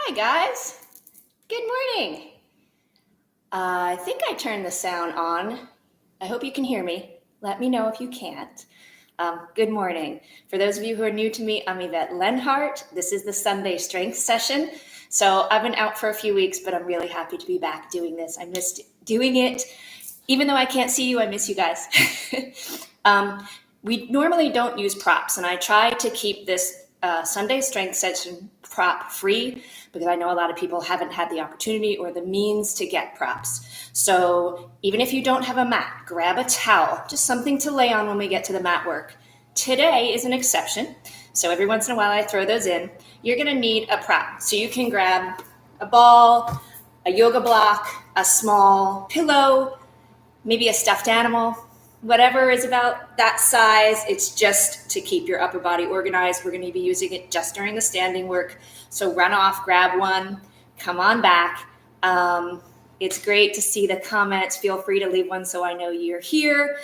Hi guys, good morning. I think I turned the sound on. I hope you can hear me. Let me know if you can't. Good morning. For those of you who are new to me, I'm Yvette Lenhart. This is the Sunday Strength Session. So I've been out for a few weeks, but I'm really happy to be back doing this. I missed doing it. Even though I can't see you, I miss you guys. We normally don't use props, and I try to keep this Sunday Strength Session prop free because I know a lot of people haven't had the opportunity or the means to get props. So even if you don't have a mat, grab a towel, just something to lay on when we get to the mat work. Today is an exception. So every once in a while I throw those in. You're gonna need a prop. So you can grab a ball, a yoga block, a small pillow, maybe a stuffed animal, whatever is about that size. It's just to keep your upper body organized. We're going to be using it just during the standing work. So run off, grab one, come on back. It's great to see the comments. Feel free to leave one so I know you're here.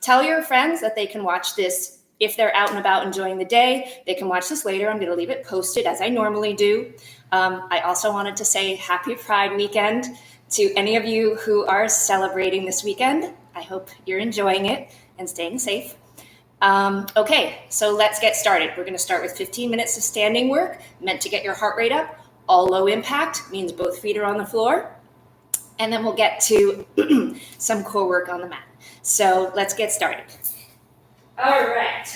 Tell your friends that they can watch this if they're out and about enjoying the day. They can watch this later. I'm going to leave it posted as I normally do. I also wanted to say happy Pride weekend to any of you who are celebrating this weekend. I hope you're enjoying it and staying safe. Okay, so let's get started. We're going to start with 15 minutes of standing work, meant to get your heart rate up. All low impact means both feet are on the floor. And then we'll get to some core work on the mat. So let's get started. All right.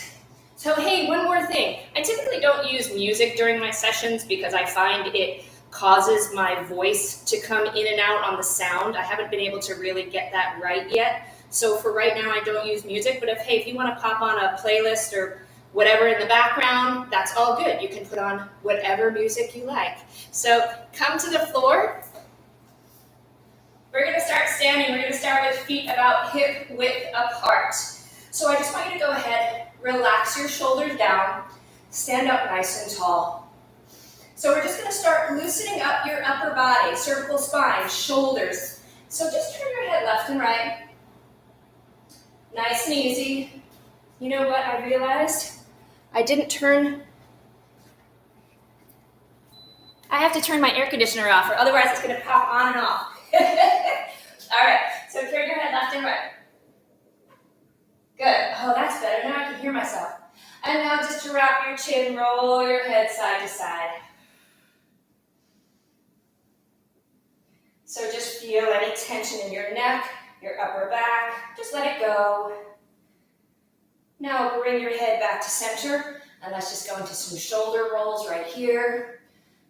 So hey, one more thing. I typically don't use music during my sessions because I find it causes my voice to come in and out on the sound. I haven't been able to really get that right yet. So for right now, I don't use music, but if you want to pop on a playlist or whatever in the background, that's all good. You can put on whatever music you like. So come to the floor. We're going to start standing. We're going to start with feet about hip width apart. So I just want you to go ahead, relax your shoulders down, stand up nice and tall. So we're just going to start loosening up your upper body, cervical spine, shoulders. So just turn your head left and right. Nice and easy. You know what I realized? I have to turn my air conditioner off, or otherwise it's going to pop on and off. All right, so turn your head left and right. Good. Oh, that's better. Now I can hear myself. And now just to wrap your chin, roll your head side to side. So just feel any tension in your neck, your upper back. Just let it go. Now bring your head back to center, and let's just go into some shoulder rolls right here.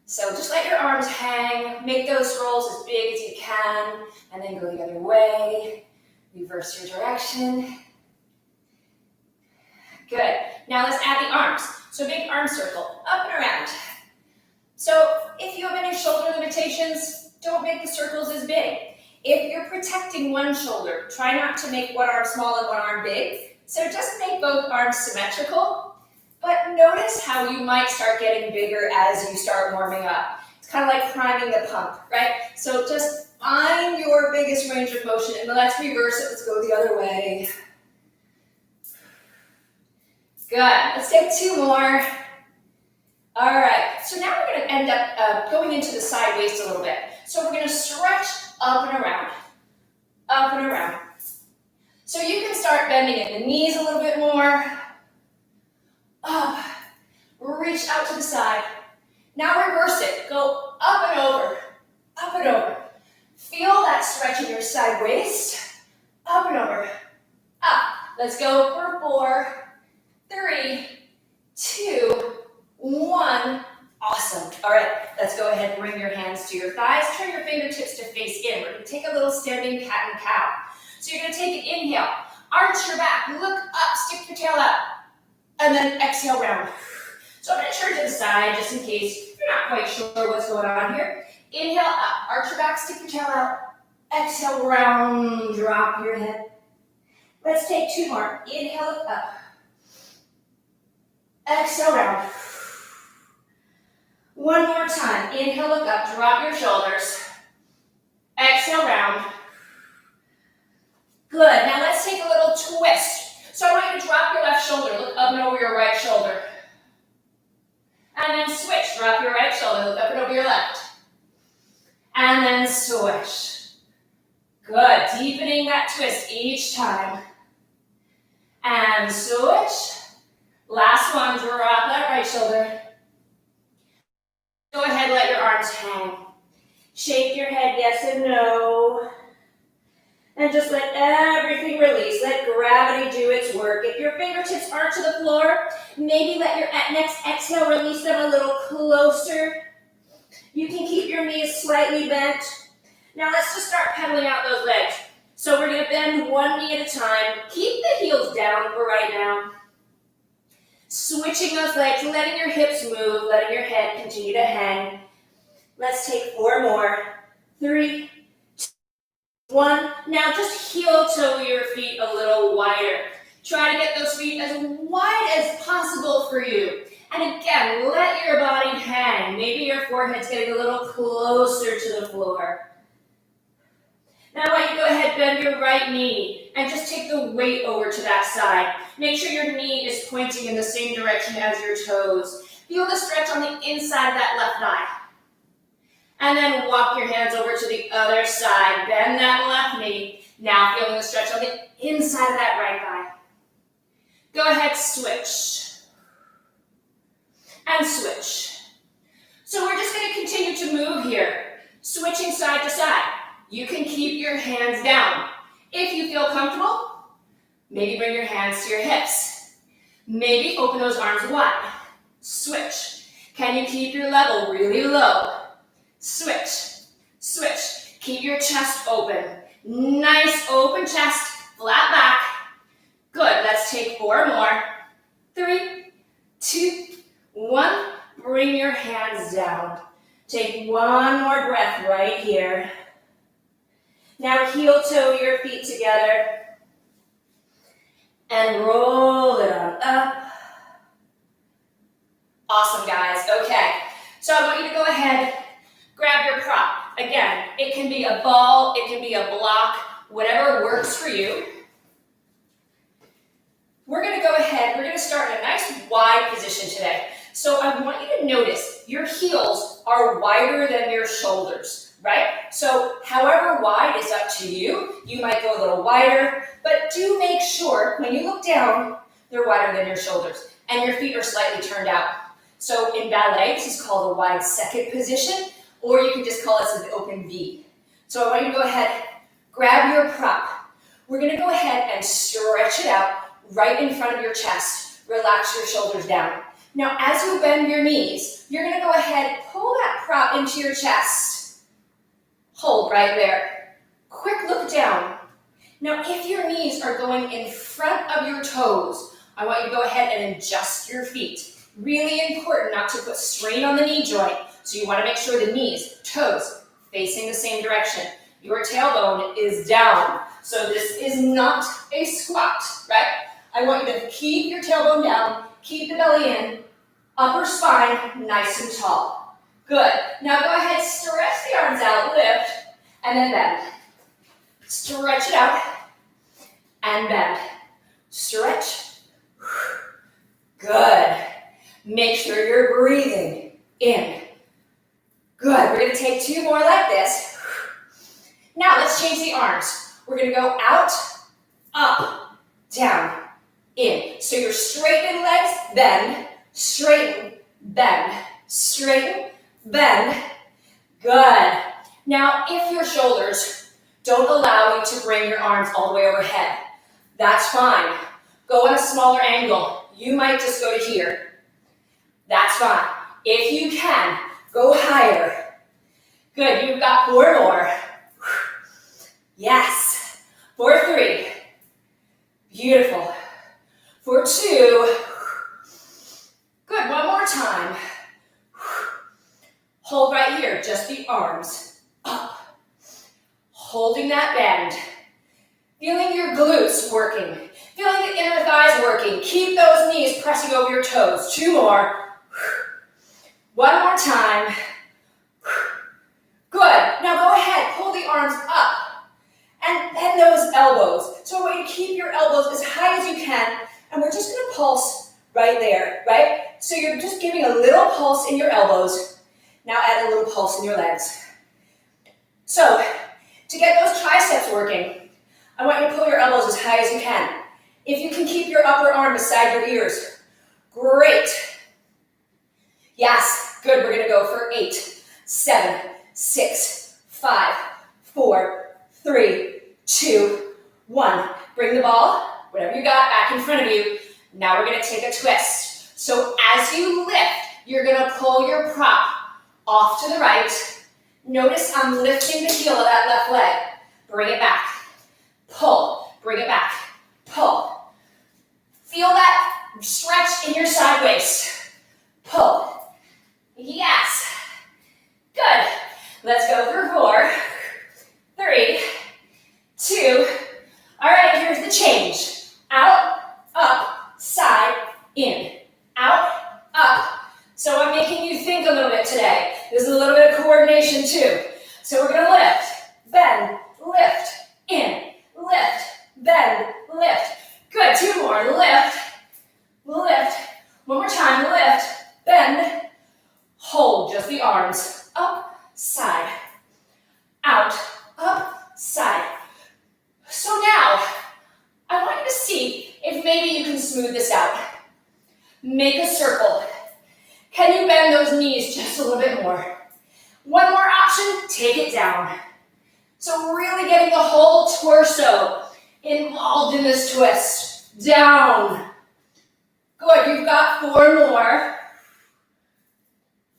So just let your arms hang. Make those rolls as big as you can, and then go the other way. Reverse your direction. Good. Now let's add the arms. So big arm circle, up and around. So if you have any shoulder limitations, don't make the circles as big. If you're protecting one shoulder, try not to make one arm small and one arm big. So just make both arms symmetrical, but notice how you might start getting bigger as you start warming up. It's kind of like priming the pump, right? So just find your biggest range of motion, and let's reverse it. Let's go the other way. Good. Let's take two more. All right. So now we're going to end up going into the side waist a little bit. So we're going to stretch up and around. Up and around. So you can start bending at the knees a little bit more. Up. Reach out to the side. Now reverse it. Go up and over. Up and over. Feel that stretch in your side waist. Up and over. Up. Let's go for 4, 3, 2, 1. Awesome. All right, let's go ahead and bring your hands to your thighs. Turn your fingertips to face in. We're going to take a little standing cat and cow. So you're going to take an inhale. Arch your back. Look up. Stick your tail up. And then exhale round. So I'm going to turn to the side just in case you're not quite sure what's going on here. Inhale up. Arch your back. Stick your tail out. Exhale round. Drop your head. Let's take 2 more. Inhale up. Exhale round. 1 more time. Inhale, look up, drop your shoulders. Exhale, round. Good. Now let's take a little twist. So I want you to drop your left shoulder, look up and over your right shoulder. And then switch. Drop your right shoulder, look up and over your left. And then switch. Good. Deepening that twist each time. And switch. Last one, drop that right shoulder. Go ahead, let your arms hang. Shake your head yes and no. And just let everything release. Let gravity do its work. If your fingertips aren't to the floor, maybe let your next exhale release them a little closer. You can keep your knees slightly bent. Now let's just start pedaling out those legs. So we're going to bend one knee at a time. Keep the heels down for right now. Switching those legs, letting your hips move, letting your head continue to hang. Let's take 4 more. 3, 2, 1. Now just heel toe your feet a little wider. Try to get those feet as wide as possible for you. And again, let your body hang. Maybe your forehead's getting a little closer to the floor. Now I want you to go ahead, bend your right knee, and just take the weight over to that side. Make sure your knee is pointing in the same direction as your toes. Feel the stretch on the inside of that left thigh. And then walk your hands over to the other side. Bend that left knee. Now feeling the stretch on the inside of that right thigh. Go ahead, switch. And switch. So we're just going to continue to move here, switching side to side. You can keep your hands down. If you feel comfortable, maybe bring your hands to your hips. Maybe open those arms wide. Switch. Can you keep your level really low? Switch. Switch. Keep your chest open. Nice open chest, flat back. Good. Let's take 4 more. 3, 2, 1. Bring your hands down. Take 1 more breath right here. Now heel toe your feet together and roll it on up. Awesome, guys. Okay, so I want you to go ahead, grab your prop. Again, it can be a ball, it can be a block, whatever works for you. We're going to go ahead, we're going to start in a nice wide position today. So I want you to notice your heels are wider than your shoulders, right? So however wide is up to you. You might go a little wider, but do make sure when you look down, they're wider than your shoulders and your feet are slightly turned out. So in ballet, this is called a wide second position, or you can just call this an open V. So I want you to go ahead, grab your prop. We're going to go ahead and stretch it out right in front of your chest. Relax your shoulders down. Now, as you bend your knees, you're going to go ahead, pull that prop into your chest. Hold right there. Quick look down. Now, if your knees are going in front of your toes, I want you to go ahead and adjust your feet. Really important not to put strain on the knee joint. So you want to make sure the knees, toes, facing the same direction. Your tailbone is down. So this is not a squat, right? I want you to keep your tailbone down, keep the belly in, upper spine nice and tall. Good. Now go ahead, stretch the arms out, lift, and then bend. Stretch it out, and bend. Stretch. Good. Make sure you're breathing in. Good. We're going to take 2 more like this. Now let's change the arms. We're going to go out, up, down, in. So you're straightening legs, bend, straighten, bend, straighten, bend. Good. Now, if your shoulders don't allow you to bring your arms all the way overhead, that's fine. Go at a smaller angle. You might just go to here. That's fine. If you can, go higher. Good. You've got 4 more. Yes. For 3. Beautiful. For 2. Good. One more time. Hold right here. Just the arms up. Holding that bend. Feeling your glutes working. Feeling the inner thighs working. Keep those knees pressing over your toes. 2 more. One more time. Good. Now go ahead. Pull the arms up. And bend those elbows. So I want you to keep your elbows as high as you can. And we're just going to pulse right there, right? So you're just giving a little pulse in your elbows. Now add a little pulse in your legs. So to get those triceps working, I want you to pull your elbows as high as you can. If you can keep your upper arm beside your ears, great. Yes, good. We're gonna go for 8, 7, 6, 5, 4, 3, 2, 1. Bring the ball, whatever you got, back in front of you. Now we're gonna take a twist. So as you lift, you're gonna pull your prop off to the right. Notice I'm lifting the heel of that left leg. Bring it back. Pull. Bring it back. Pull. Feel that stretch in your side waist. Pull. Yes. Good. Let's go for 4, 3, 2. All right, here's the change. Out, up, side, in. Out, up. So I'm making you think a little bit today. There's a little bit of coordination too. So we're gonna lift, bend, lift, in, lift, bend, lift. Good, 2 more, lift, lift. One more time, lift, bend, hold, just the arms. Up, side, out, up, side. So now, I want you to see if maybe you can smooth this out. Make a circle. Can you bend those knees just a little bit more? One more option, take it down. So really getting the whole torso involved in this twist. Down. Good, you've got 4 more.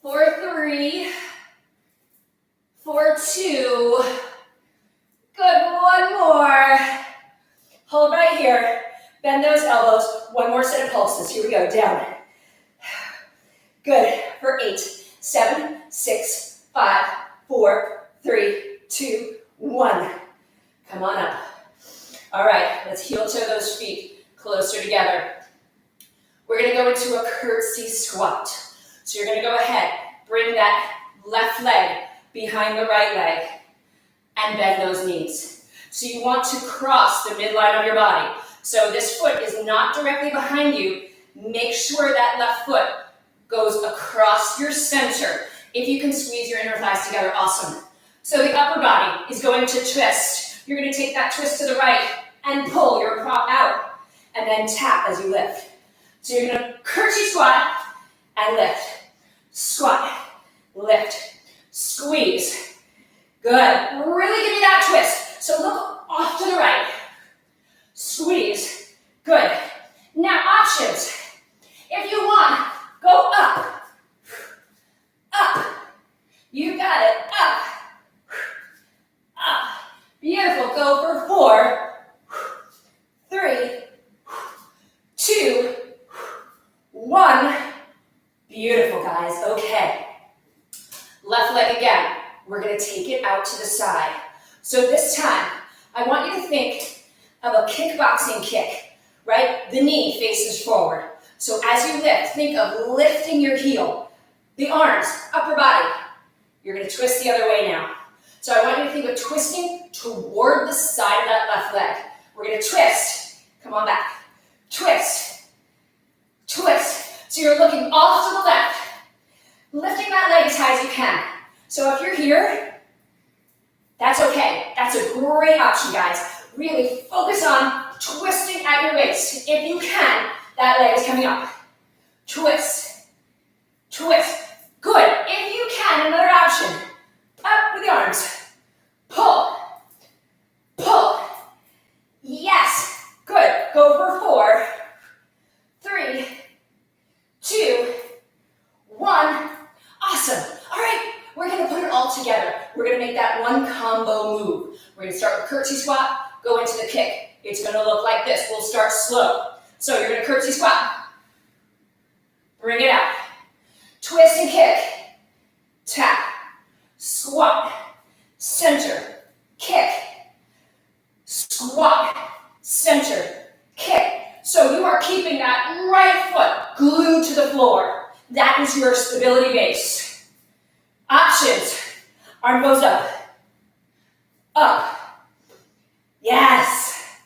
4, 3. 4, 2. Good, 1 more. Hold right here. Bend those elbows. 1 more set of pulses. Here we go, down. Good, for 8, 7, 6, 5, 4, 3, 2, 1. Come on up. All right, let's heel toe those feet closer together. We're gonna go into a curtsy squat. So you're gonna go ahead, bring that left leg behind the right leg and bend those knees. So you want to cross the midline of your body. So this foot is not directly behind you. Make sure that left foot goes across your center. If you can squeeze your inner thighs together, awesome. So the upper body is going to twist. You're going to take that twist to the right and pull your prop out and then tap as you lift. So you're going to curtsy squat and lift. Squat, lift, squeeze. Good. Really give me that twist. So look off to the right. Squeeze. Good. Now options. If you want, go up. Up. You got it. Up. Up. Beautiful. Go for 4, 3, 2, 1. Beautiful, guys. Okay. Left leg again. We're going to take it out to the side. So this time, I want you to think of a kickboxing kick, right? The knee faces forward. So as you lift, think of lifting your heel, the arms, upper body. You're going to twist the other way now. So I want you to think of twisting toward the side of that left leg. We're going to twist. Come on back. Twist. Twist. So you're looking off to the left, lifting that leg as high as you can. So if you're here, that's okay. That's a great option, guys. Really focus on twisting at your waist. If you can, that leg is coming up. Twist. Twist. Good. If you can, another option. Up with the arms. Pull. Pull. Yes. Good. Go for 4, 3, 2, 1. Awesome. All right. We're going to put it all together. We're going to make that one combo move. We're going to start with curtsy squat, go into the kick. It's going to look like this. We'll start slow. So you're going to curtsy squat. Bring it out. Twist and kick. Tap. Squat. Center. Kick. Squat. Center. Kick. So you are keeping that right foot glued to the floor. That is your stability base. Options. Arm goes up. Up. Yes.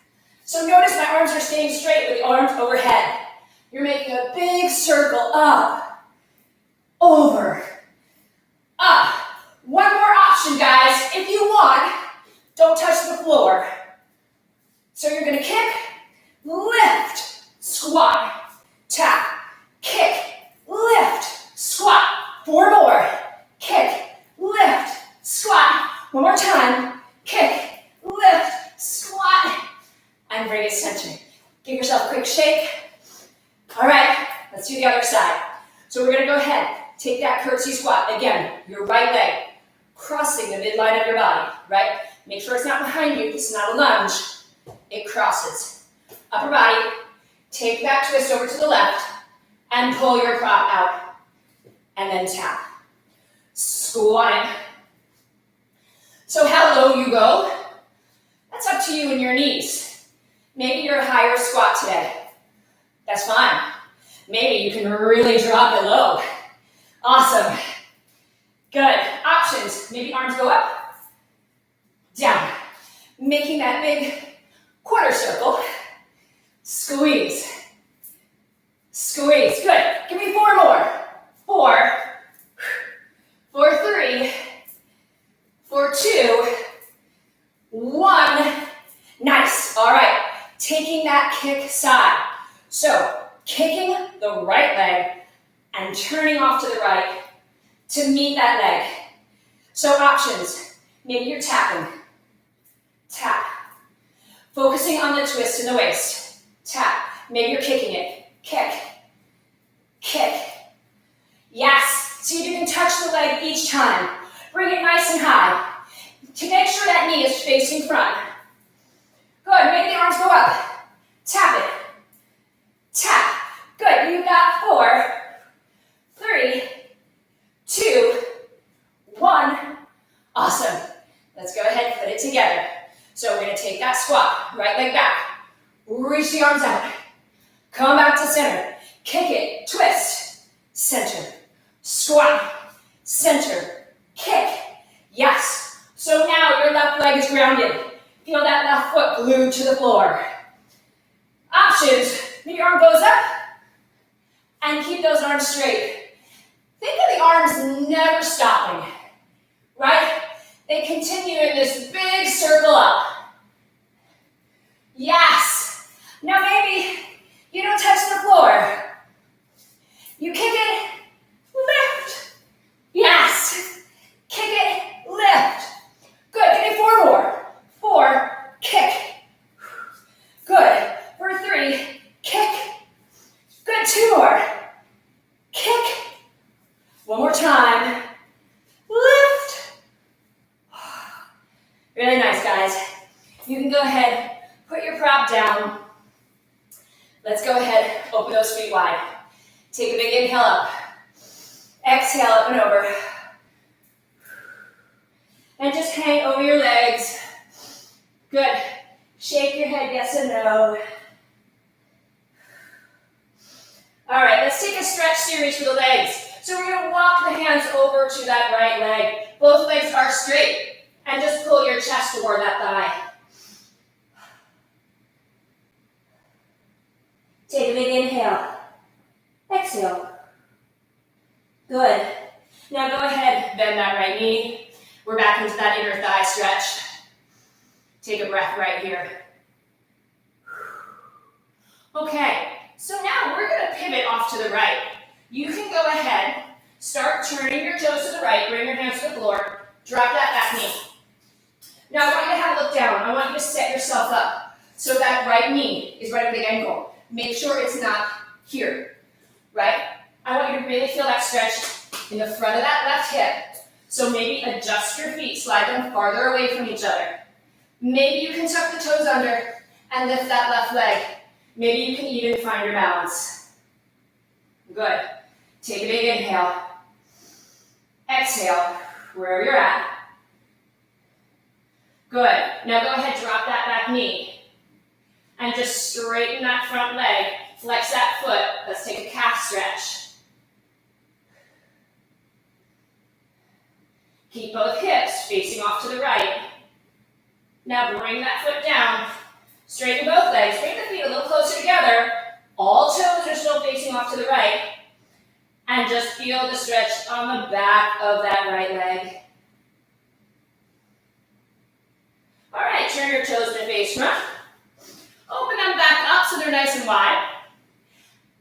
So notice my arms are staying straight with the arms overhead. You're making a big circle up, over, up. One more option, guys. If you want, don't touch the floor. So you're gonna kick, lift, squat, tap, kick, lift, squat. 4 more. Kick, lift, squat. One more time. Kick, lift, squat. And bring it center. Give yourself a quick shake. All right, let's do the other side. So we're gonna go ahead, take that curtsy squat. Again, your right leg crossing the midline of your body, right? Make sure it's not behind you, it's not a lunge. It crosses. Upper body, take that twist over to the left and pull your prop out. And then tap. Squat it. So how low you go, that's up to you and your knees. Maybe you're a higher squat today. That's fine. Maybe you can really drop it low. Awesome. Good. Options. Maybe arms go up, down. Making that big quarter circle. Squeeze. Squeeze. Good. Give me 4 more. 4. For 3. For 2. 1. Nice. All right. Taking that kick side. So, kicking the right leg and turning off to the right to meet that leg. So options, maybe you're tapping, tap. Focusing on the twist in the waist, tap. Maybe you're kicking it, kick, kick. Yes, see if you can touch the leg each time. Bring it nice and high. To make sure that knee is facing front. Good, make the arms go up. Tap it, tap. Good, you got 4, 3, 2, 1. Awesome. Let's go ahead and put it together. So we're going to take that squat, right leg back, reach the arms out, come back to center, kick it, twist, center, squat, center, kick. Yes. So now your left leg is grounded. Feel that left foot glued to the floor. Options, maybe your arm goes up and keep those arms straight. Think of the arms never stopping, right? They continue in this big circle up. Yes. Now maybe you don't touch the floor. You kick it, lift. Yes. Kick it, lift. Good. Give me 4 more. 4, kick. Good. For 3, kick. Good. 2 more. Kick. One more time. Lift. Really nice, guys. You can go ahead, put your prop down. Let's go ahead, open those feet wide. Take a big inhale up. Exhale up and over. And just hang over your legs. Good. Shake your head yes and no. All right, let's take a stretch series for the legs. So we're going to walk the hands over to that right leg. Both legs are straight. And just pull your chest toward that thigh. Take a big inhale. Exhale. Good. Now go ahead, bend that right knee. We're back into that inner thigh stretch. Take a breath right here. Okay, so now we're going to pivot off to the right. You can go ahead, start turning your toes to the right, bring your hands to the floor, drop that back knee. Now I want you to have a look down. I want you to set yourself up so that right knee is right at the ankle. Make sure it's not here, right? I want you to really feel that stretch in the front of that left hip. So maybe adjust your feet, slide them farther away from each other. Maybe you can tuck the toes under and lift that left leg. Maybe you can even find your balance. Good. Take a big inhale. Exhale, wherever you're at. Good. Now go ahead, drop that back knee. And just straighten that front leg. Flex that foot. Let's take a calf stretch. Keep both hips facing off to the right. Now bring that foot down. Straighten both legs. Bring the feet a little closer together. All toes are still facing off to the right. And just feel the stretch on the back of that right leg. All right, turn your toes to face front. Open them back up so they're nice and wide.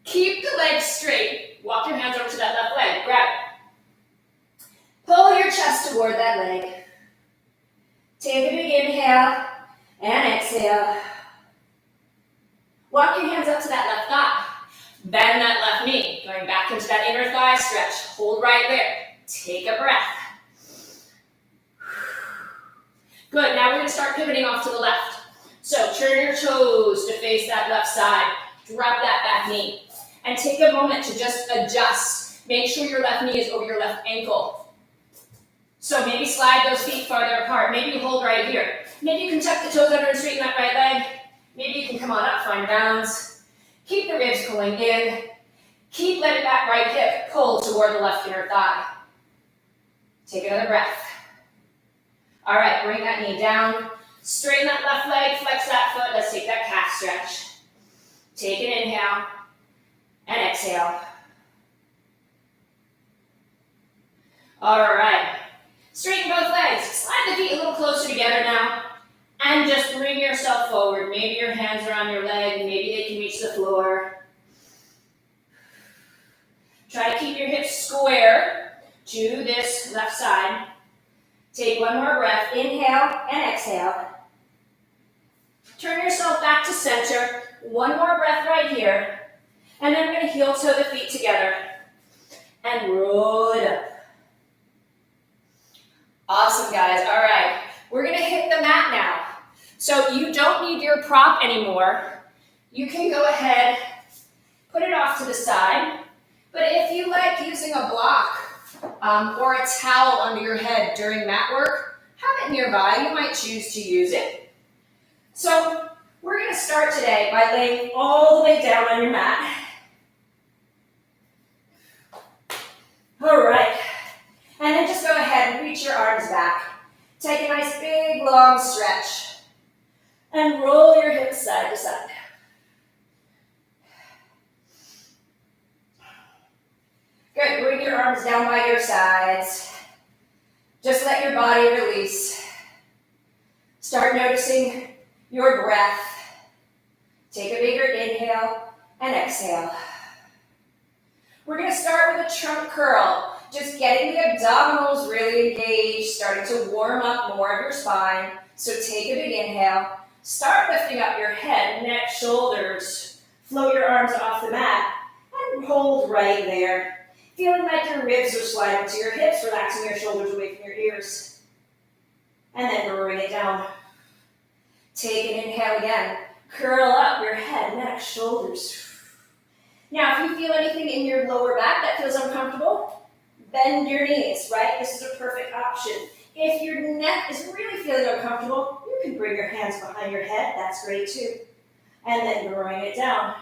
Keep the legs straight. Walk your hands over to that left leg. Grab it. Pull your chest toward that leg. Take a big inhale and exhale. Walk your hands up to that left thigh. Bend that left knee. Going back into that inner thigh stretch. Hold right there. Take a breath. Good, now we're going to start pivoting off to the left. So turn your toes to face that left side. Drop that back knee. And take a moment to just adjust. Make sure your left knee is over your left ankle. So maybe slide those feet farther apart. Maybe you hold right here. Maybe you can tuck the toes under and straighten that right leg. Maybe you can come on up, find balance. Keep the ribs pulling in. Keep letting that right hip pull toward the left inner thigh. Take another breath. All right, bring that knee down. Straighten that left leg, flex that foot. Let's take that calf stretch. Take an inhale and exhale. All right. Straighten both legs. Slide the feet a little closer together now. And just bring yourself forward. Maybe your hands are on your leg. Maybe they can reach the floor. Try to keep your hips square to this left side. Take one more breath. Inhale and exhale. Turn yourself back to center. One more breath right here. And then we're going to heel toe the feet together. And roll it up. Awesome, guys. All right. We're going to hit the mat now. So you don't need your prop anymore. You can go ahead, put it off to the side. But if you like using a block or a towel under your head during mat work, have it nearby. You might choose to use it. So we're going to start today by laying all the way down on your mat. All right. And then just go ahead and reach your arms back. Take a nice big long stretch. And roll your hips side to side. Good, bring your arms down by your sides. Just let your body release. Start noticing your breath. Take a bigger inhale and exhale. We're going to start with a trunk curl. Just getting the abdominals really engaged, starting to warm up more of your spine. So take a big inhale. Start lifting up your head, neck, shoulders. Float your arms off the mat and hold right there. Feeling like your ribs are sliding to your hips, relaxing your shoulders away from your ears. And then bring it down. Take an inhale again. Curl up your head, neck, shoulders. Now, if you feel anything in your lower back that feels uncomfortable, bend your knees, right? This is a perfect option. If your neck is really feeling uncomfortable, you can bring your hands behind your head. That's great too. And then bring it down.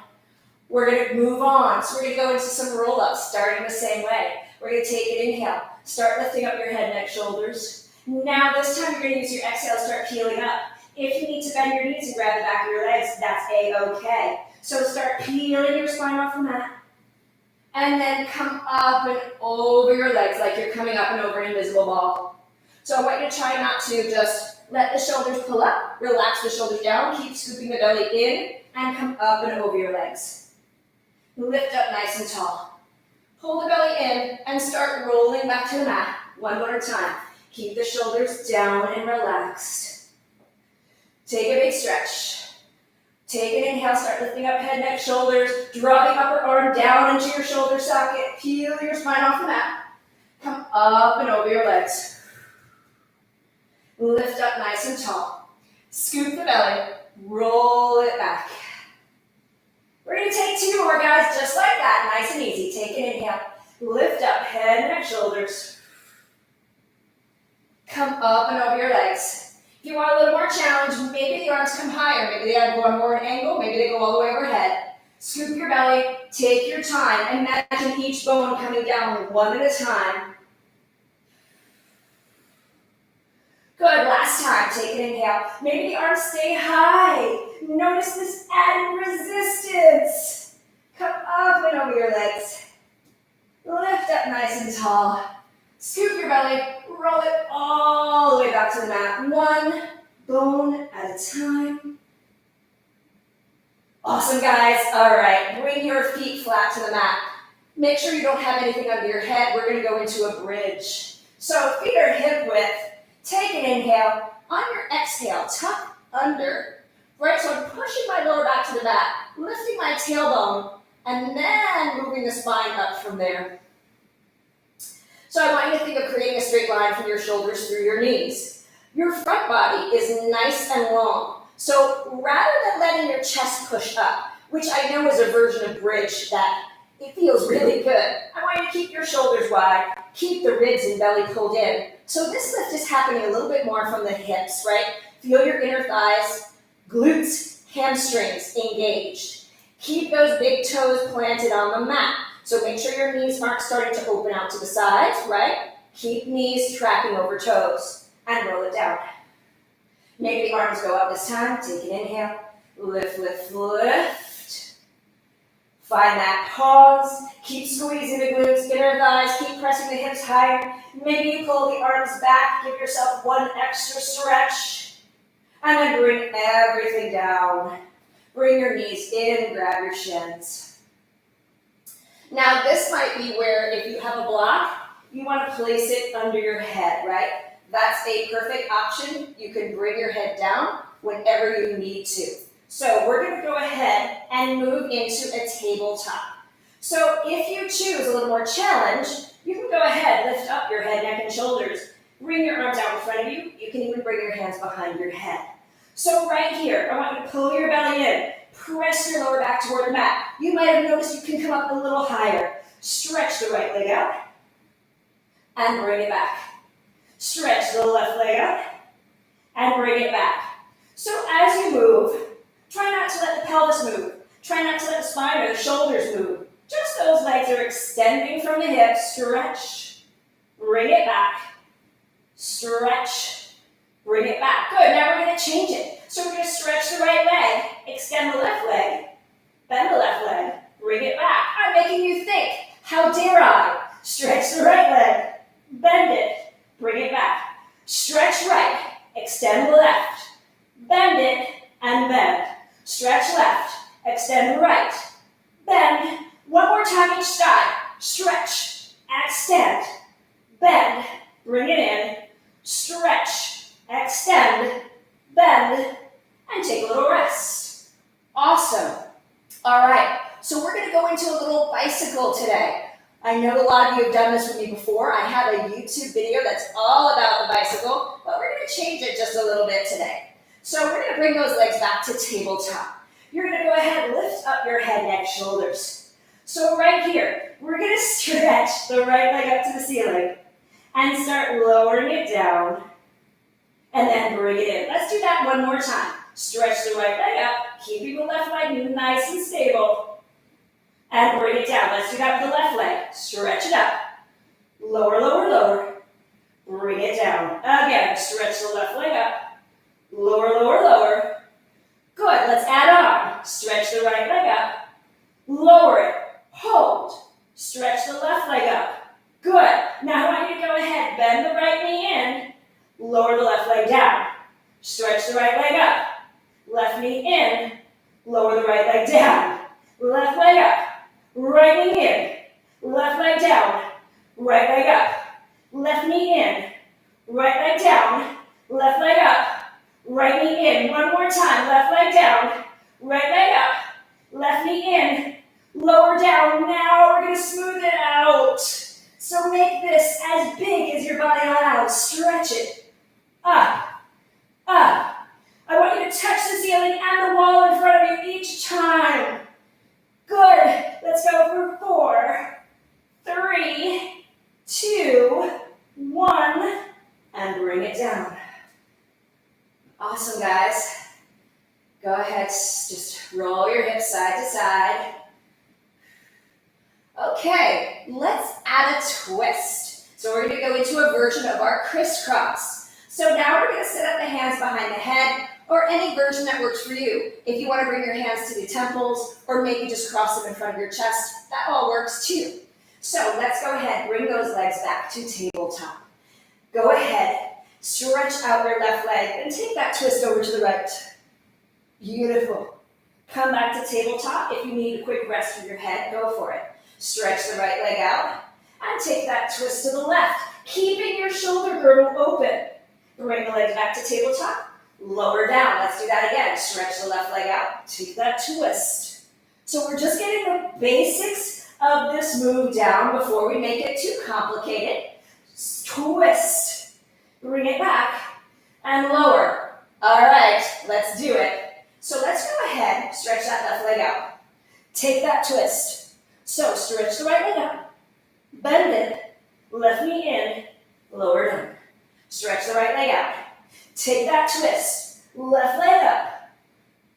We're going to move on. So we're going to go into some roll-ups, starting the same way. We're going to take an inhale. Start lifting up your head, neck, shoulders. Now this time you're going to use your exhale, start peeling up. If you need to bend your knees and grab the back of your legs, that's A-okay. So start peeling your spine off the mat. And then come up and over your legs like you're coming up and over an invisible ball. So I want you to try not to just let the shoulders pull up, relax the shoulders down, keep scooping the belly in, and come up and over your legs. Lift up nice and tall. Pull the belly in and start rolling back to the mat. One more time. Keep the shoulders down and relaxed. Take a big stretch. Take an inhale, start lifting up head, neck, shoulders. Draw the upper arm down into your shoulder socket. Peel your spine off the mat. Come up and over your legs. Lift up nice and tall. Scoop the belly. Roll it back. We're going to take two more, guys, just like that. Nice and easy. Take an inhale. Lift up head, neck, shoulders. Come up and over your legs. If you want a little more challenge, maybe the arms come higher. Maybe they go on more an angle. Maybe they go all the way overhead. Scoop your belly. Take your time. Imagine each bone coming down one at a time. Good, last time, take an inhale. Maybe the arms stay high. Notice this added resistance. Come up and over your legs. Lift up nice and tall. Scoop your belly, roll it all the way back to the mat. One bone at a time. Awesome, guys. All right, bring your feet flat to the mat. Make sure you don't have anything under your head. We're going to go into a bridge. So feet are hip width. Take an inhale. On your exhale, tuck under. Right, so I'm pushing my lower back to the mat, lifting my tailbone, and then moving the spine up from there. So I want you to think of creating a straight line from your shoulders through your knees. Your front body is nice and long. So rather than letting your chest push up, which I know is a version of bridge that it feels really good, I want you to keep your shoulders wide, keep the ribs and belly pulled in. So this lift is happening a little bit more from the hips, right? Feel your inner thighs, glutes, hamstrings engaged. Keep those big toes planted on the mat. So make sure your knees aren't starting to open out to the sides, right? Keep knees tracking over toes and roll it down. Maybe the arms go up this time. Take an inhale. Lift, lift, lift. Find that pause. Keep squeezing the glutes, inner thighs. Keep pressing the hips higher. Maybe you pull the arms back. Give yourself one extra stretch. And then bring everything down. Bring your knees in, grab your shins. Now this might be where if you have a block, you want to place it under your head, right? That's a perfect option. You can bring your head down whenever you need to. So we're going to go ahead and move into a tabletop. So if you choose a little more challenge, you can go ahead, lift up your head, neck, and shoulders. Bring your arms out in front of you. You can even bring your hands behind your head. So right here, I want you to pull your belly in. Press your lower back toward the mat. You might have noticed you can come up a little higher. Stretch the right leg out and bring it back. Stretch the left leg out and bring it back. So as you move, try not to let the pelvis move. Try not to let the spine or the shoulders move. Just those legs are extending from the hips. Stretch, bring it back. Stretch, bring it back. Good, now we're going to change it. So we're going to stretch the right leg, extend the left leg, bend the left leg, bring it back. I'm making you think. How dare I? Stretch the right leg, bend it, bring it back. Stretch right, extend the left, bend it, and bend. Stretch left, extend right, bend. One more time each side. Stretch, extend, bend, bring it in, stretch, extend, bend, and take a little rest. Awesome. All right, so we're going to go into a little bicycle today. I know a lot of you have done this with me before. I have a YouTube video that's all about the bicycle, but we're going to change it just a little bit today. So we're going to bring those legs back to tabletop. You're going to go ahead and lift up your head, neck, shoulders. So right here, we're going to stretch the right leg up to the ceiling and start lowering it down. And then bring it in. Let's do that one more time. Stretch the right leg up, keeping the left leg nice and stable. And bring it down. Let's do that with the left leg. Stretch it up. Lower, lower, lower. Bring it down. Again, stretch the left leg up. Lower, lower, lower. Good, let's add on. Stretch the right leg up. Lower it. Hold. Stretch the left leg up. Good. Now I want you to go ahead. Bend the right knee in. Lower the left leg down. Stretch the right leg up. Left knee in. Lower the right leg down. Left leg up. Right knee in. Left leg down. Right leg up. Left knee in. Right leg down. Left leg up. Right knee in. One more time. Left leg down. Right leg up. Left knee in. Lower down. Now we're going to smooth it out. So make this as big as your body allows. Stretch it. Up, up. I want you to touch the ceiling and the wall in front of you each time. Good. Let's go for 4, 3, 2, 1, and bring it down. Awesome, guys. Go ahead, just roll your hips side to side. Okay, let's add a twist. So we're going to go into a version of our crisscross. So now we're going to set up the hands behind the head, or any version that works for you. If you want to bring your hands to the temples, or maybe just cross them in front of your chest, that all works too. So let's go ahead, bring those legs back to tabletop. Go ahead, stretch out your left leg and take that twist over to the right. Beautiful. Come back to tabletop. If you need a quick rest of your head, go for it. Stretch the right leg out and take that twist to the left, keeping your shoulder girdle open. Bring the legs back to tabletop. Lower down. Let's do that again. Stretch the left leg out. Take that twist. So we're just getting the basics of this move down before we make it too complicated. Twist. Bring it back and lower. All right, let's do it. So let's go ahead, stretch that left leg out. Take that twist. So stretch the right leg out. Bend it. Left knee in. Lower down. Stretch the right leg out. Take that twist. Left leg up.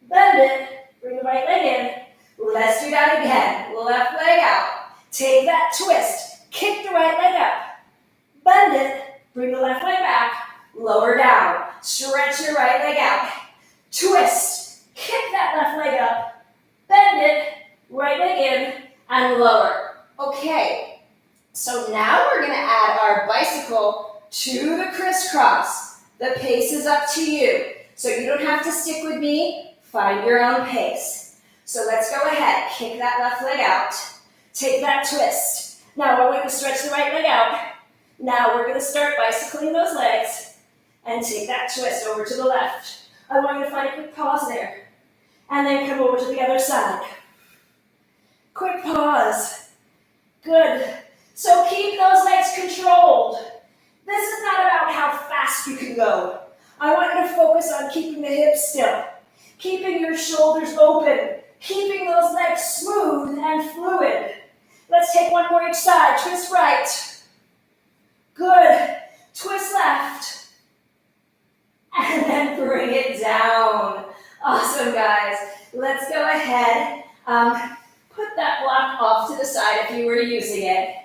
Bend it. Bring the right leg in. Let's do that again. Left leg out. Take that twist. Kick the right leg up. Bend it. Bring the left leg back. Lower down. Stretch your right leg out. Twist. Kick that left leg up. Bend it. Right leg in. And lower. Okay. So now we're going to add our bicycle to the crisscross. The pace is up to you. So you don't have to stick with me. Find your own pace. So let's go ahead. Kick that left leg out. Take that twist. Now we're going to stretch the right leg out. Now we're going to start bicycling those legs and take that twist over to the left. I want you to find a quick pause there. And then come over to the other side. Quick pause. Good. So keep those legs controlled. This is not about how fast you can go. I want you to focus on keeping the hips still, keeping your shoulders open, keeping those legs smooth and fluid. Let's take one more each side. Twist right. Good. Twist left. And then bring it down. Awesome, guys. Let's go ahead. Put that block off to the side if you were using it.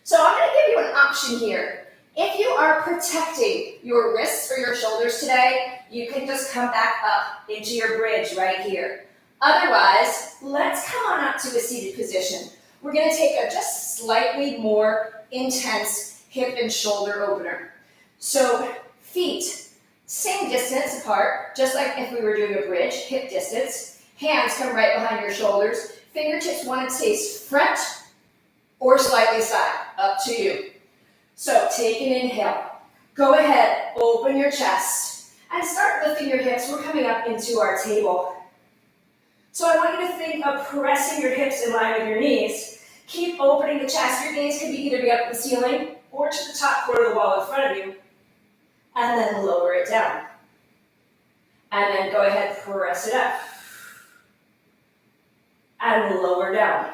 So I'm going to give you an option here. If you are protecting your wrists or your shoulders today, you can just come back up into your bridge right here. Otherwise, let's come on up to a seated position. We're going to take a just slightly more intense hip and shoulder opener. So feet, same distance apart, just like if we were doing a bridge, hip distance. Hands come right behind your shoulders. Fingertips want to stay front or slightly side, up to you. So take an inhale. Go ahead, open your chest, and start lifting your hips. We're coming up into our table. So I want you to think of pressing your hips in line with your knees. Keep opening the chest. Your gaze can either be up at the ceiling or to the top corner of the wall in front of you. And then lower it down. And then go ahead, press it up. And lower down.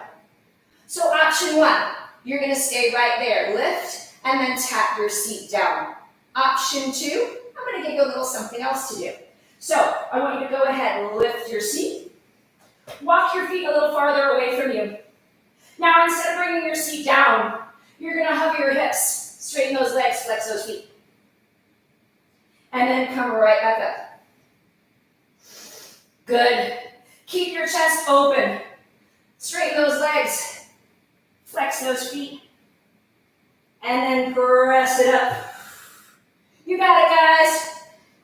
So option one, you're going to stay right there. Lift and then tap your seat down. Option two, I'm going to give you a little something else to do. So I want you to go ahead and lift your seat. Walk your feet a little farther away from you. Now instead of bringing your seat down, you're going to hug your hips. Straighten those legs, flex those feet. And then come right back up. Good. Keep your chest open. Straighten those legs. Flex those feet. And then press it up. You got it, guys.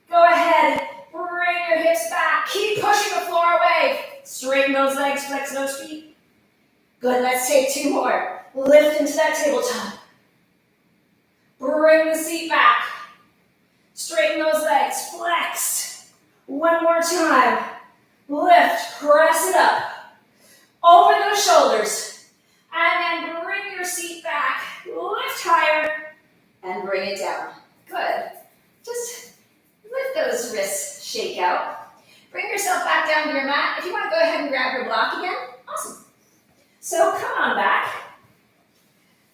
Go ahead. Bring your hips back. Keep pushing the floor away. Straighten those legs. Flex those feet. Good. Let's take two more. Lift into that tabletop. Bring the seat back. Straighten those legs. Flex. One more time. Lift. Press it up. Open those shoulders. And then bring your seat back. Lift higher. And bring it down. Good. Just lift those wrists. Shake out. Bring yourself back down to your mat. If you want to go ahead and grab your block again, awesome. So come on back.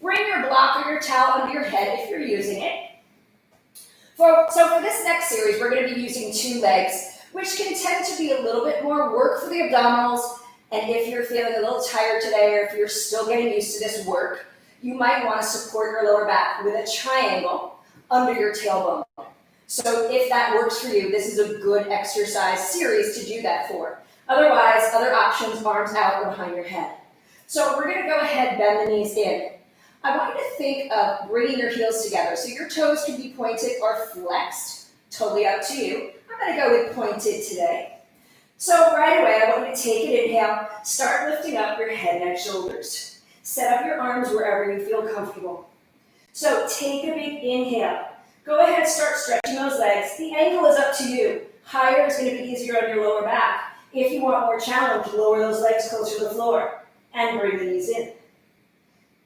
Bring your block or your towel under your head if you're using it. So for this next series, we're going to be using two legs, which can tend to be a little bit more work for the abdominals. And if you're feeling a little tired today, or if you're still getting used to this work, you might want to support your lower back with a triangle under your tailbone. So if that works for you, this is a good exercise series to do that for. Otherwise, other options, arms out or behind your head. So we're gonna go ahead, bend the knees in. I want you to think of bringing your heels together. So your toes can be pointed or flexed, totally up to you. I'm gonna go with pointed today. So right away, I want you to take an inhale, start lifting up your head, neck, shoulders. Set up your arms wherever you feel comfortable. So take a big inhale. Go ahead, start stretching those legs. The ankle is up to you. Higher is going to be easier on your lower back. If you want more challenge, lower those legs closer to the floor and bring the knees in.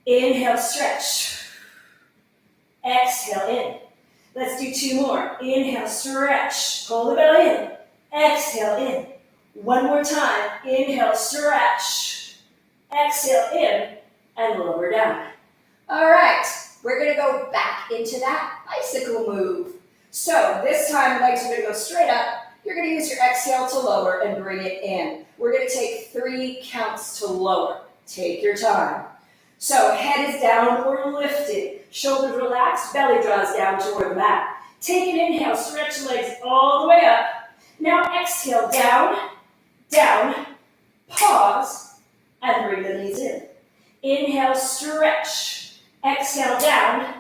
Inhale, stretch. Exhale, in. Let's do 2 more. Inhale, stretch. Pull the belly in. Exhale, in. One more time. Inhale, stretch. Exhale, in. And lower down. All right. We're going to go back into that bicycle move. So this time, legs are going to go straight up. You're going to use your exhale to lower and bring it in. We're going to take 3 counts to lower. Take your time. So head is down or lifted. Shoulders relaxed, belly draws down toward the mat. Take an inhale, stretch the legs all the way up. Now exhale, down, down, pause, and bring the knees in. Inhale, stretch. Exhale, down,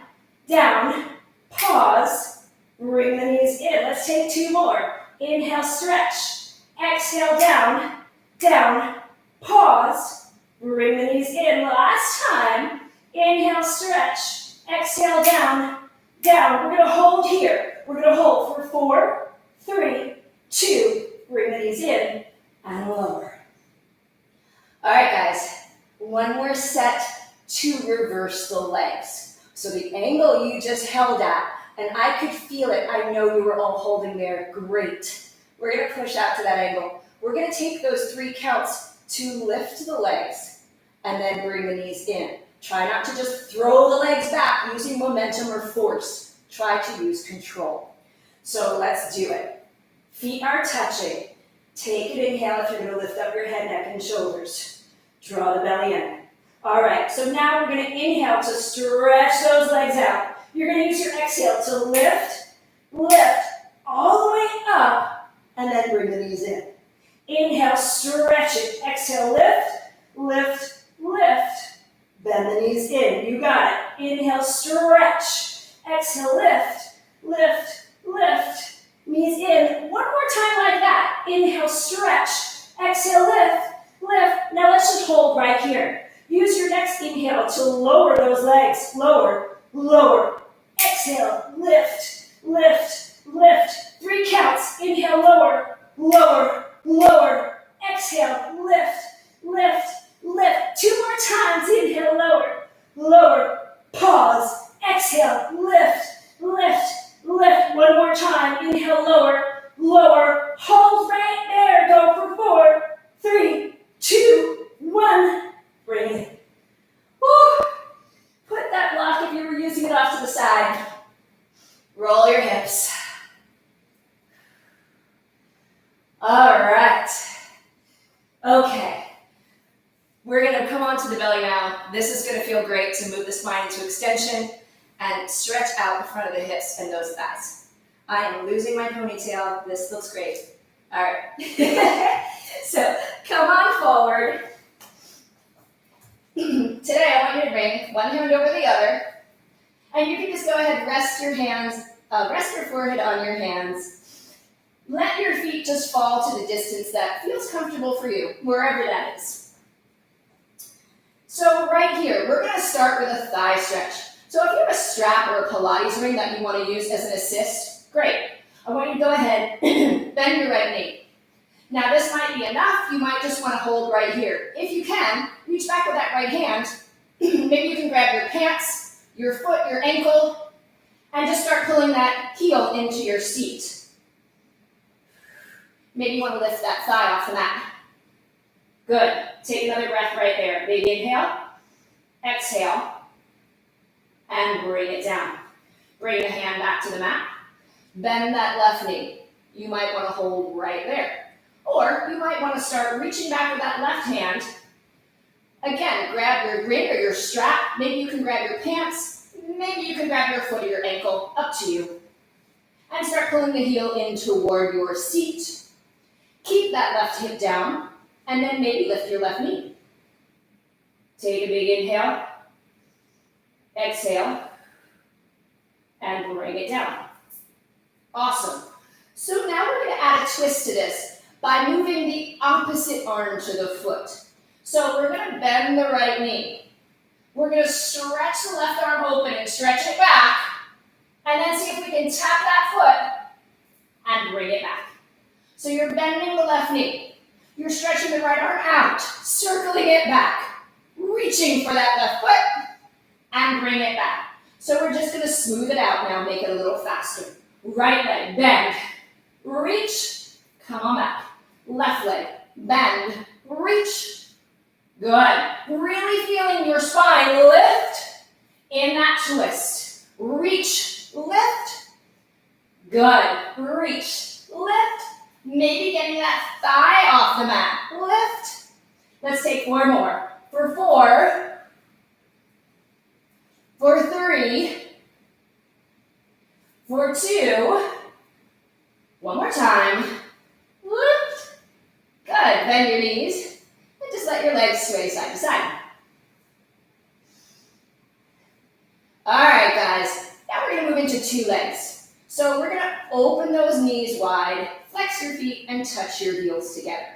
down, pause, bring the knees in. Let's take 2 more. Inhale, stretch. Exhale, down, down, pause, bring the knees in. Last time. Inhale, stretch. Exhale, down, down. We're going to hold here. We're going to hold for 4, 3, 2. Bring the knees in and lower. All right, guys. One more set to reverse the legs. So the angle you just held at, and I could feel it. I know you were all holding there. Great. We're going to push out to that angle. We're going to take those 3 counts to lift the legs and then bring the knees in. Try not to just throw the legs back using momentum or force. Try to use control. So let's do it. Feet are touching. Take an inhale if you're going to lift up your head, neck, and shoulders. Draw the belly in. All right, so now we're going to inhale to stretch those legs out. You're going to use your exhale to lift, lift, all the way up, and then bring the knees in. Inhale, stretch it. Exhale, lift, lift, lift. Bend the knees in. You got it. Inhale, stretch. Exhale, lift, lift, lift. Knees in. One more time like that. Inhale, stretch. Exhale, lift, lift. Now let's just hold right here. Use your next inhale to lower those legs. Lower, lower. Exhale, lift, lift, lift. 3 counts. Inhale, lower, lower, lower. Exhale, lift, lift, lift. 2 more times. Inhale, lower, lower. Pause. Exhale, lift, lift, lift. One more time. Inhale, lower, lower. Hold right there. Go for 4, 3, 2, 1. Bring it in. Woo. Put that block, if you were using it, off to the side. Roll your hips. All right. Okay. We're going to come onto the belly now. This is going to feel great to move the spine into extension and stretch out the front of the hips and those thighs. I am losing my ponytail. This looks great. All right. So come on forward. Today I want you to bring one hand over the other, and you can just go ahead and rest your hands, rest your forehead on your hands. Let your feet just fall to the distance that feels comfortable for you, wherever that is. So right here, we're going to start with a thigh stretch. So if you have a strap or a Pilates ring that you want to use as an assist, great. I want you to go ahead, bend your right knee. Now this might be enough. You might just want to hold right here. If you can, reach back with that right hand. Maybe you can grab your pants, your foot, your ankle, and just start pulling that heel into your seat. Maybe you want to lift that thigh off the mat. Good. Take another breath right there. Big inhale, exhale, and bring it down. Bring the hand back to the mat. Bend that left knee. You might want to hold right there. Or you might want to start reaching back with that left hand. Again, grab your ring or your strap. Maybe you can grab your pants. Maybe you can grab your foot or your ankle. Up to you. and start pulling the heel in toward your seat. Keep that left hip down, and then maybe lift your left knee. Take a big inhale, exhale, and bring it down. Awesome. So now we're going to add a twist to this by moving the opposite arm to the foot. So we're going to bend the right knee. We're going to stretch the left arm open and stretch it back, and then see if we can tap that foot and bring it back. So you're bending the left knee. You're stretching the right arm out, circling it back, reaching for that left foot, and bring it back. So we're just going to smooth it out now, make it a little faster. Right leg, bend, reach, come on back. Left leg, bend, reach. Good. Really feeling your spine lift in that twist. Reach, lift. Good. Reach, lift. Maybe getting that thigh off the mat. Lift. Let's take 4 more. For 4. For 3. For 2. One more time. Lift. Good. Bend your knees. And just let your legs sway side to side. All right, guys. Now we're going to move into 2 legs. So we're going to open those knees wide, flex your feet, and touch your heels together.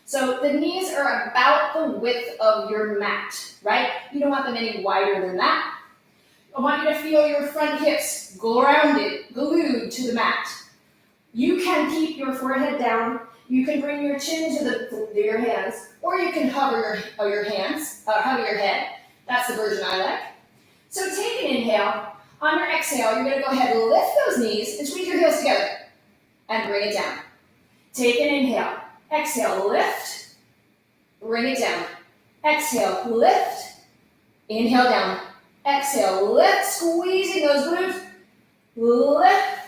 So the knees are about the width of your mat, right? You don't want them any wider than that. I want you to feel your front hips grounded, glued to the mat. You can keep your forehead down. You can bring your chin to your hands, or you can hover your head. That's the version I like. So take an inhale. On your exhale, you're going to go ahead and lift those knees and squeeze your heels together and bring it down. Take an inhale. Exhale, lift. Bring it down. Exhale, lift. Inhale down. Exhale, lift. Squeezing those glutes. Lift.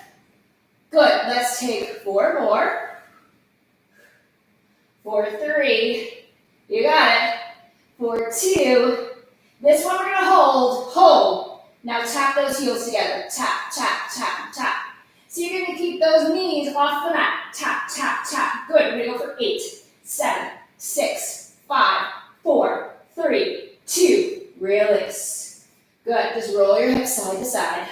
Good. Let's take 4 more. For 3. You got it. For 2. This one we're going to hold. Now tap those heels together. Tap, tap, tap, tap. So you're going to keep those knees off the mat. Tap, tap, tap. Good. We're going to go for 8, 7, 6, 5, 4, 3, 2. Release. Good. Just roll your hips side to side.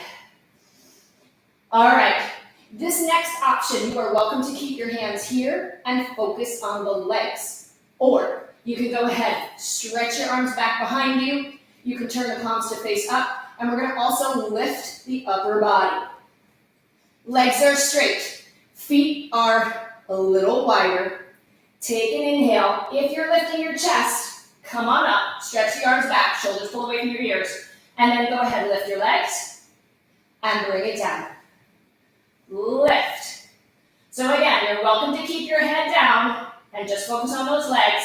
All right. This next option, you are welcome to keep your hands here and focus on the legs. Or you can go ahead, stretch your arms back behind you. You can turn the palms to face up. And we're going to also lift the upper body. Legs are straight. Feet are a little wider. Take an inhale. If you're lifting your chest, come on up. Stretch the arms back. Shoulders pull away from your ears. And then go ahead and lift your legs. And bring it down. Lift. So again, you're welcome to keep your head down and just focus on those legs.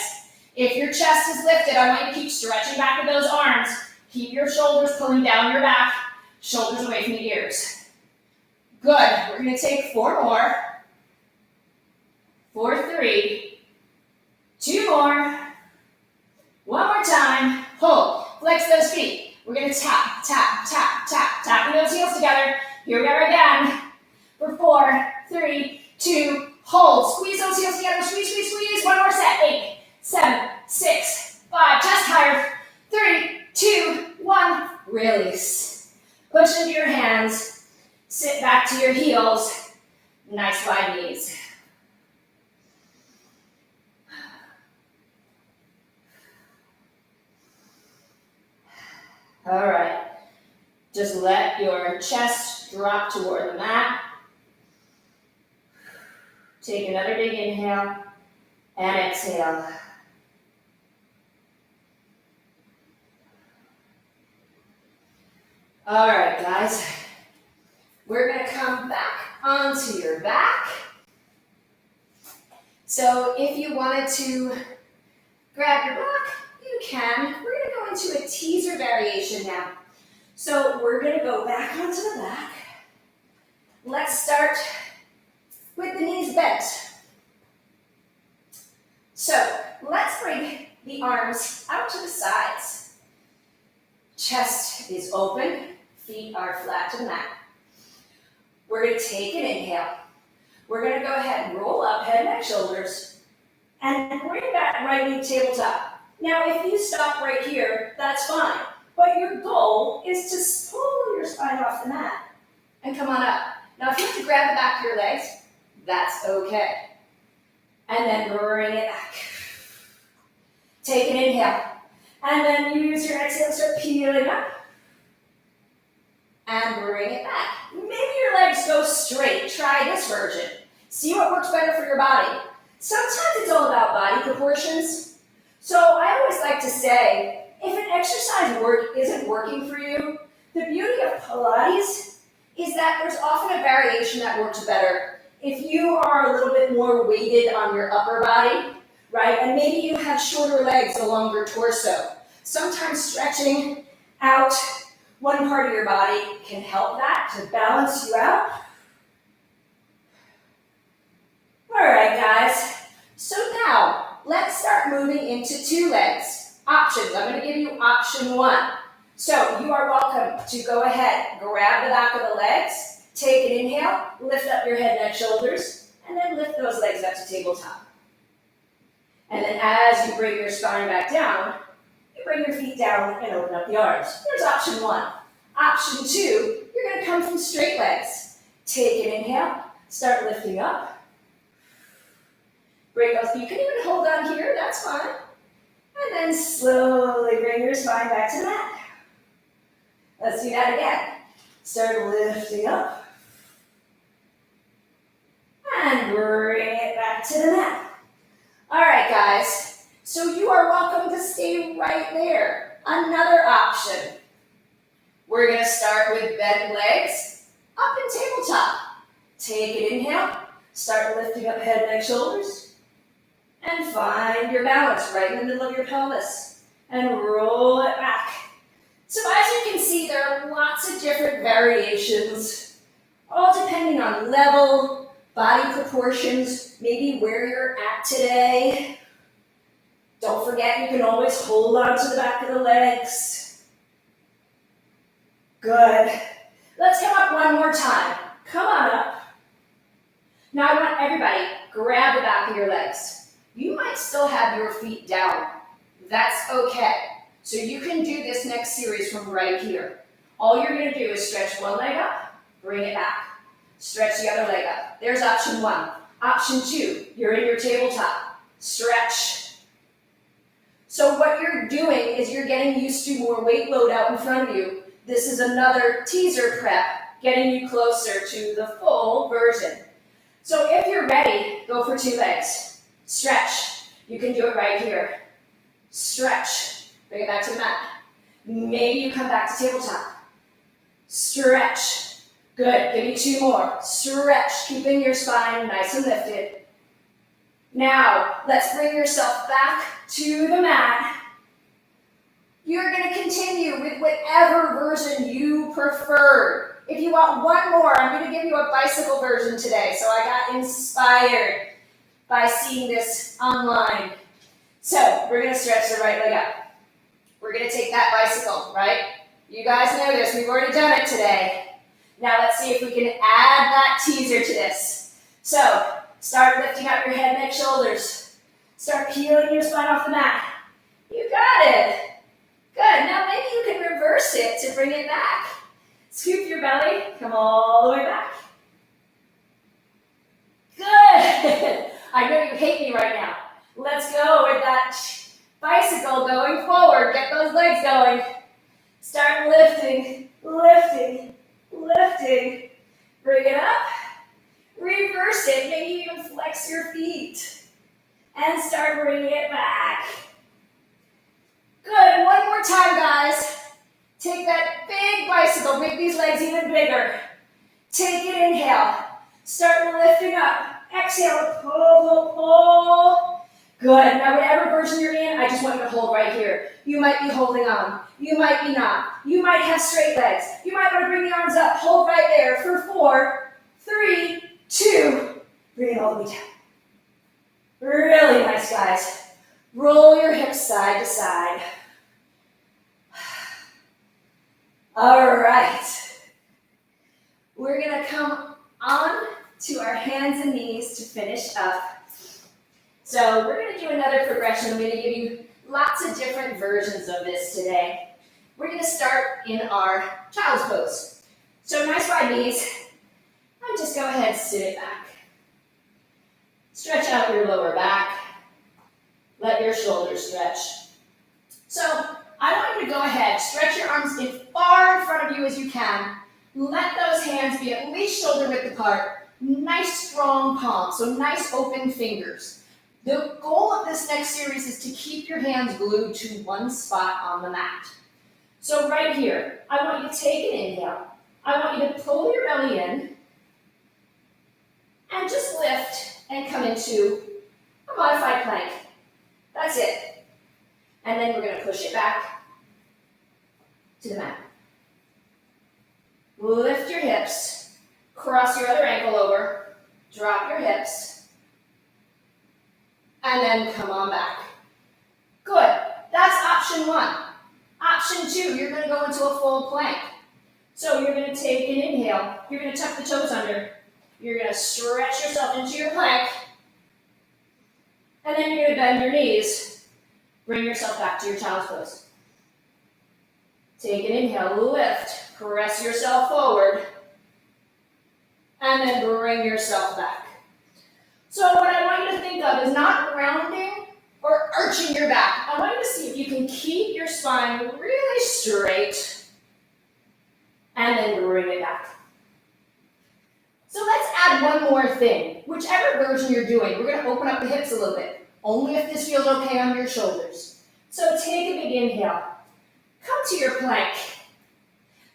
If your chest is lifted, I want you to keep stretching back with those arms. Keep your shoulders pulling down your back, shoulders away from the ears. Good. We're going to take 4 more. For 3. 2 more. 1 more time. Hold. Flex those feet. We're going to tap, tap, tap, tap. Tapping those heels together. Here we are again. For 4, 3, 2, hold. Squeeze those heels together. Squeeze, squeeze, squeeze. 1 more set. 8, 7, 6, 5. Chest higher. 3, 2, 1. Release. Push into your hands. Sit back to your heels. Nice wide knees. All right. Just let your chest drop toward the mat. Take another big inhale and exhale. All right, guys. We're going to come back onto your back. So if you wanted to grab your back, you can. We're going to go into a teaser variation now. So we're going to go back onto the back. Let's start with the knees bent. So let's bring the arms out to the sides. Chest is open, feet are flat to the mat. We're going to take an inhale. We're going to go ahead and roll up, head, neck, shoulders, and bring that right knee tabletop. Now, if you stop right here, that's fine. But your goal is to pull your spine off the mat and come on up. Now, if you have to grab the back of your legs, that's okay. And then bring it back. Take an inhale. And then use your exhale to start peeling up. And bring it back. Maybe your legs go straight. Try this version. See what works better for your body. Sometimes it's all about body proportions. So I always like to say, if an exercise isn't working for you, the beauty of Pilates is that there's often a variation that works better. If you are a little bit more weighted on your upper body, right, and maybe you have shorter legs, a longer torso, sometimes stretching out one part of your body can help that to balance you out. All right, guys. So now, let's start moving into two legs. Options. I'm going to give you option one. So you are welcome to go ahead, grab the back of the legs, take an inhale, lift up your head, neck, shoulders, and then lift those legs up to tabletop. And then as you bring your spine back down, you bring your feet down and open up the arms. There's option one. Option two, you're going to come from straight legs. Take an inhale, start lifting up. Bring those, you can even hold on here, that's fine. And then slowly bring your spine back to the mat. Let's do that again. Start lifting up. And bring it back to the mat. All right, guys. So you are welcome to stay right there. Another option. We're going to start with bent legs, up and tabletop. Take an inhale. Start lifting up head, neck, shoulders. And find your balance right in the middle of your pelvis. And roll it back. So as you can see, there are lots of different variations, all depending on level, body proportions, maybe where you're at today. Don't forget, you can always hold on to the back of the legs. Good. Let's come up one more time. Come on up. Now I want everybody, grab the back of your legs. You might still have your feet down. That's okay. So you can do this next series from right here. All you're going to do is stretch one leg up, bring it back. Stretch the other leg up. There's option one. Option two, you're in your tabletop. Stretch. So what you're doing is you're getting used to more weight load out in front of you. This is another teaser prep, getting you closer to the full version. So if you're ready, go for two legs. Stretch. You can do it right here. Stretch. Bring it back to the mat. Maybe you come back to tabletop. Stretch. Good. Give me two more. Stretch. Keeping your spine nice and lifted. Now, let's bring yourself back to the mat. You're going to continue with whatever version you prefer. If you want one more, I'm going to give you a bicycle version today. So I got inspired by seeing this online. So we're going to stretch the right leg up. We're going to take that bicycle, right? You guys know this. We've already done it today. Now let's see if we can add that teaser to this. So start lifting up your head, neck, shoulders. Start peeling your spine off the mat. You got it. Good. Now maybe you can reverse it to bring it back. Scoop your belly. Come all the way back. Good. I know you hate me right now. Let's go with that bicycle going forward. Get those legs going. Start lifting, lifting, lifting. Bring it up. Reverse it. Maybe even flex your feet. And start bringing it back. Good. One more time, guys. Take that big bicycle. Make these legs even bigger. Take an inhale. Start lifting up. Exhale. Pull, pull, pull. Good. Now, whatever version you're in, I just want you to hold right here. You might be holding on. You might be not. You might have straight legs. You might want to bring the arms up. Hold right there for 4, 3, 2. Bring it all the way down. Really nice, guys. Roll your hips side to side. All right. We're going to come finish up. So we're going to do another progression. I'm going to give you lots of different versions of this today. We're going to start in our child's pose. So nice wide knees, and just go ahead, sit it back. Stretch out your lower back. Let your shoulders stretch. So I want you to go ahead, stretch your arms as far in front of you as you can. Let those hands be at least shoulder width apart. Nice strong palms, so nice open fingers. The goal of this next series is to keep your hands glued to one spot on the mat. So right here, I want you to take an inhale. I want you to pull your belly in and just lift and come into a modified plank. That's it. And then we're going to push it back to the mat. Lift your hips, cross your other ankle over, drop your hips, and then come on back. Good. That's option one. Option two, you're going to go into a full plank. So you're going to take an inhale. You're going to tuck the toes under. You're going to stretch yourself into your plank. And then you're going to bend your knees. Bring yourself back to your child's pose. Take an inhale, lift, press yourself forward, and then bring yourself back. So what I want you to think of is not rounding or arching your back. I want you to see if you can keep your spine really straight, and then bring it back. So let's add one more thing. Whichever version you're doing, we're going to open up the hips a little bit, only if this feels okay on your shoulders. So take a big inhale. Come to your plank.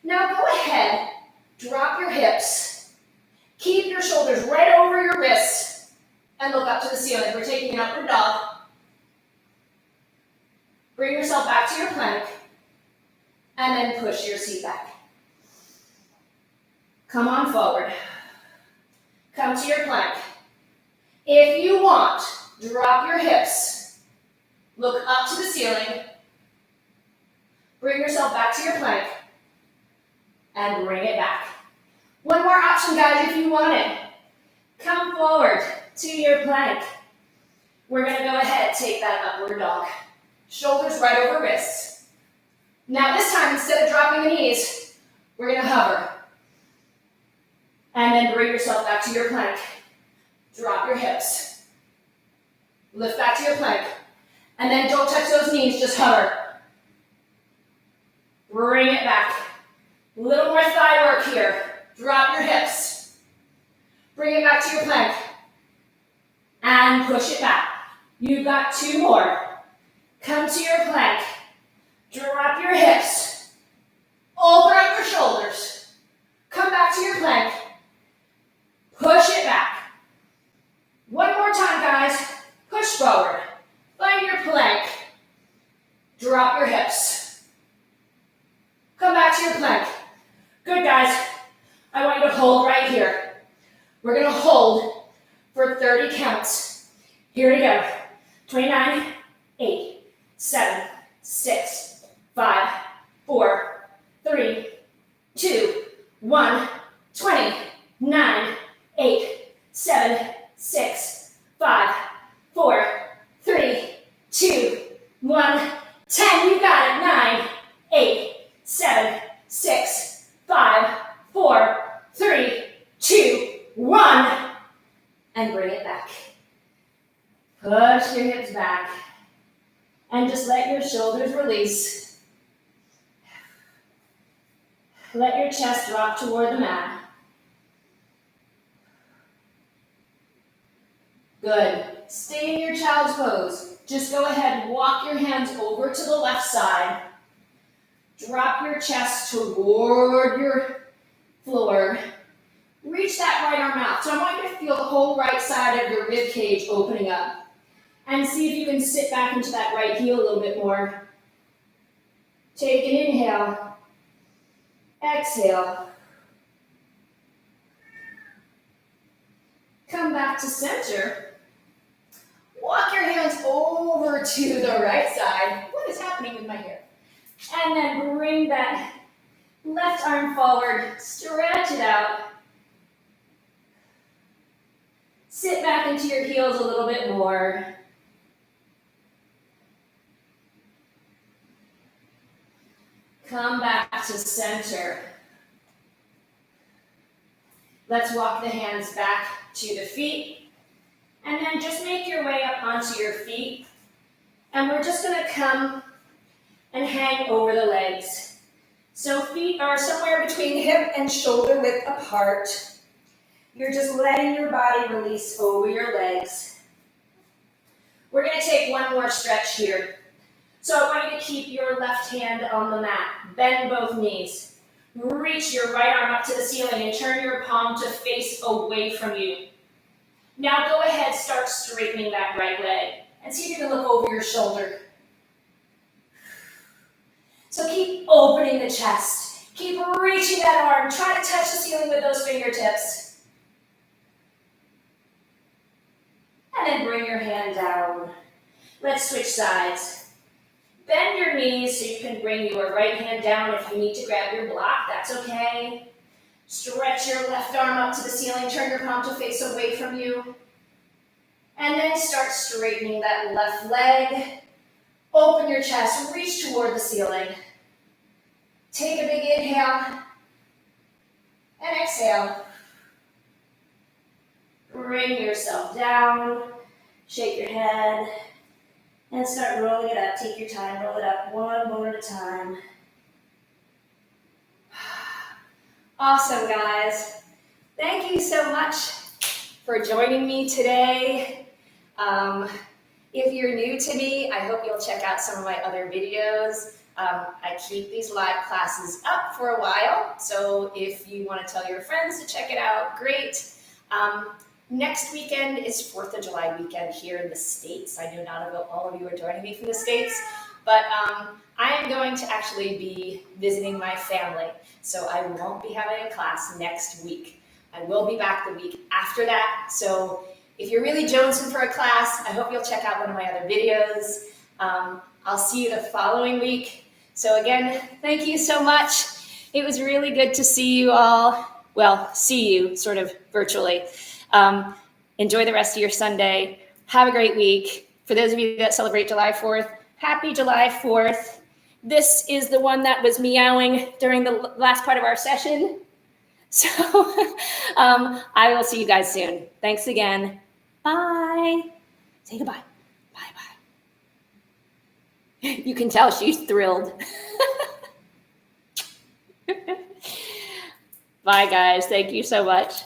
Now go ahead, drop your hips, keep your shoulders right over your wrists, and look up to the ceiling. We're taking an upward dog. Bring yourself back to your plank, and then push your seat back. Come on forward. Come to your plank. If you want, drop your hips, look up to the ceiling, bring yourself back to your plank, and bring it back. One more option, guys, if you want it. Come forward to your plank. We're going to go ahead, take that upward dog. Shoulders right over wrists. Now this time, instead of dropping the knees, we're going to hover. And then bring yourself back to your plank. Drop your hips. Lift back to your plank. And then don't touch those knees, just hover. Bring it back. A little more thigh work here. Drop your hips. Bring it back to your plank. And push it back. You've got two more. Come to your plank. Drop your hips. Open up your shoulders. Come back to your plank. Push it back. One more time, guys. Push forward. Find your plank. Drop your hips. Come back to your plank. Good, guys. I want you to hold right here. We're going to hold for 30 counts. Here we go. 29, 8, 7, 6, 5, 4, 3, 2, 1, 20, 9, 8, 7, 6, 5, 4, 3, 2, 1, 10. You got it. 9, 8, 7, 6, 5, 4, 3, 2, 1. And bring it back. Push your hips back. And just let your shoulders release. Let your chest drop toward the mat. Good. Stay in your child's pose. Just go ahead and walk your hands over to the left side. Drop your chest toward your floor. Reach that right arm out. So I want you to feel the whole right side of your rib cage opening up. And see if you can sit back into that right heel a little bit more. Take an inhale. Exhale. Come back to center. Walk your hands over to the right side. What is happening with my hair? And then bring that left arm forward. Stretch it out. Sit back into your heels a little bit more. Come back to center. Let's walk the hands back to the feet. And then just make your way up onto your feet. And we're just going to come and hang over the legs. So feet are somewhere between hip and shoulder width apart. You're just letting your body release over your legs. We're going to take one more stretch here. So I want you to keep your left hand on the mat. Bend both knees. Reach your right arm up to the ceiling and turn your palm to face away from you. Now go ahead, start straightening that right leg. And see if you can look over your shoulder. So keep opening the chest. Keep reaching that arm. Try to touch the ceiling with those fingertips. And then bring your hand down. Let's switch sides. Bend your knees so you can bring your right hand down. If you need to grab your block, that's okay. Stretch your left arm up to the ceiling. Turn your palm to face away from you. And then start straightening that left leg. Open your chest, reach toward the ceiling. Take a big inhale and exhale. Bring yourself down, shake your head, and start rolling it up. Take your time, roll it up one more at a time. Awesome, guys. Thank you so much for joining me today. If you're new to me, I hope you'll check out some of my other videos. I keep these live classes up for a while, so if you want to tell your friends to check it out, great. Next weekend is 4th of July weekend here in the States. I know not all of you are joining me from the States, but I am going to actually be visiting my family, so I won't be having a class next week. I will be back the week after that, so if you're really jonesing for a class, I hope you'll check out one of my other videos. I'll see you the following week. So again, thank you so much. It was really good to see you all. Well, see you sort of virtually. Enjoy the rest of your Sunday. Have a great week. For those of you that celebrate July 4th, happy July 4th. This is the one that was meowing during the last part of our session. So I will see you guys soon. Thanks again. Bye. Say goodbye. Bye-bye. You can tell she's thrilled. Bye, guys. Thank you so much.